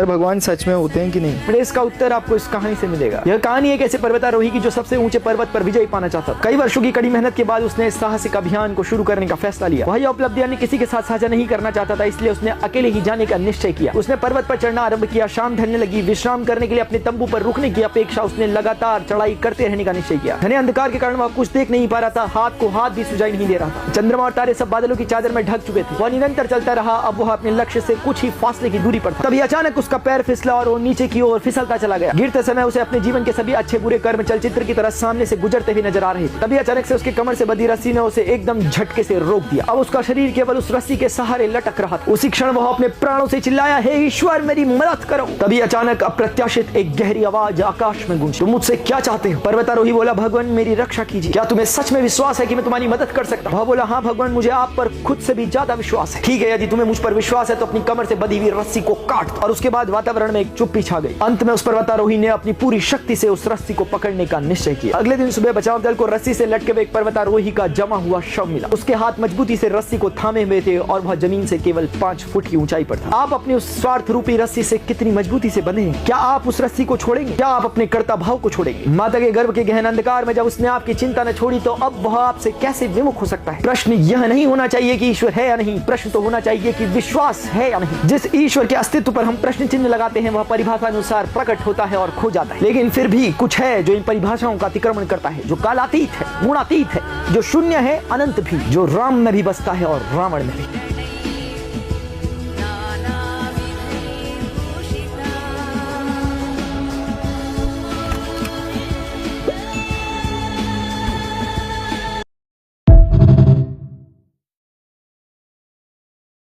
भगवान सच में होते हैं कि नहीं? बट इसका उत्तर आपको इस कहानी से मिलेगा। यह कहानी एक ऐसे पर्वतारोही की जो सबसे ऊंचे पर्वत पर विजय पाना चाहता था। कई वर्षों की कड़ी मेहनत के बाद उसने इस साहसिक अभियान को शुरू करने का फैसला लिया। वह उपलब्धियां अन्य किसी के साथ साझा नहीं करना चाहता था, इसलिए उसने अकेले ही जाने का निश्चय किया। उसने पर्वत पर चढ़ना आरंभ किया। शाम ढलने लगी। विश्राम करने के लिए अपने तंबू पर रुकने की अपेक्षा उसने लगातार चढ़ाई करते रहने का निश्चय किया। घने अंधकार के कारण वह कुछ देख नहीं पा रहा था। हाथ को हाथ भी सुझाई नहीं दे रहा था। चंद्रमा और तारे सब बादलों की चादर में ढक चुके थे। वह निरंतर चलता रहा। अब वह अपने लक्ष्य से कुछ ही फासले की दूरी पर था। तभी अचानक उसका पैर फिसला और वो नीचे की ओर फिसलता चला गया। गिरते समय उसे अपने जीवन के सभी अच्छे बुरे कर्म चलचित्र की तरह सामने से गुजरते हुए नजर आ रहे थे। तभी अचानक से उसके कमर से बंधी रस्सी ने उसे एकदम झटके से रोक दिया। अब उसका शरीर केवल उस रस्सी के सहारे लटक रहा था। उसी क्षण वह अपने प्राणों से चिल्लाया, हे ईश्वर मेरी मदद करो। तभी अचानक अप्रत्याशित एक गहरी आवाज आकाश में गूंजी, तुम मुझसे क्या चाहते हो? पर्वतारोही बोला, भगवान मेरी रक्षा कीजिए। क्या तुम्हें सच में विश्वास है कि मैं तुम्हारी मदद कर सकता हूँ? वह बोला, हाँ भगवान, मुझे आप पर खुद से भी ज्यादा विश्वास है। ठीक है, यदि तुम्हें मुझ पर विश्वास है तो अपनी कमर से बंधी हुई रस्सी को काट दो। और उसके बाद वातावरण में एक चुप्पी छा गई। अंत में उस पर्वतारोही ने अपनी पूरी शक्ति से उस रस्सी को पकड़ने का निश्चय किया। अगले दिन सुबह बचाव दल को रस्सी से लटके हुए एक पर्वतारोही का जमा हुआ शव मिला। उसके हाथ मजबूती से रस्सी को थामे हुए थे और वह जमीन से केवल 5 फुट की ऊंचाई पर था। आप अपनी उस स्वार्थ रूपी रस्सी से कितनी मजबूती से बंधे हैं? क्या आप उस रस्सी को छोड़ेंगे? क्या आप अपने कर्ता भाव को छोड़ेंगे? माता के गर्भ के गहन अंधकार में जब उसने आपकी चिंता न छोड़ी तो अब वह आपसे कैसे विमुख हो सकता है? प्रश्न यह नहीं होना चाहिए कि ईश्वर है या नहीं, प्रश्न तो होना चाहिए कि विश्वास है या नहीं। जिस ईश्वर के अस्तित्व पर हम प्रश्न चिन्ह लगाते हैं वह परिभाषा अनुसार प्रकट होता है और खो जाता है। लेकिन फिर भी कुछ है जो इन परिभाषाओं का अतिक्रमण करता है, जो कालातीत है, गुणातीत है, जो शून्य है, अनंत भी, जो राम में भी बसता है और रावण में भी।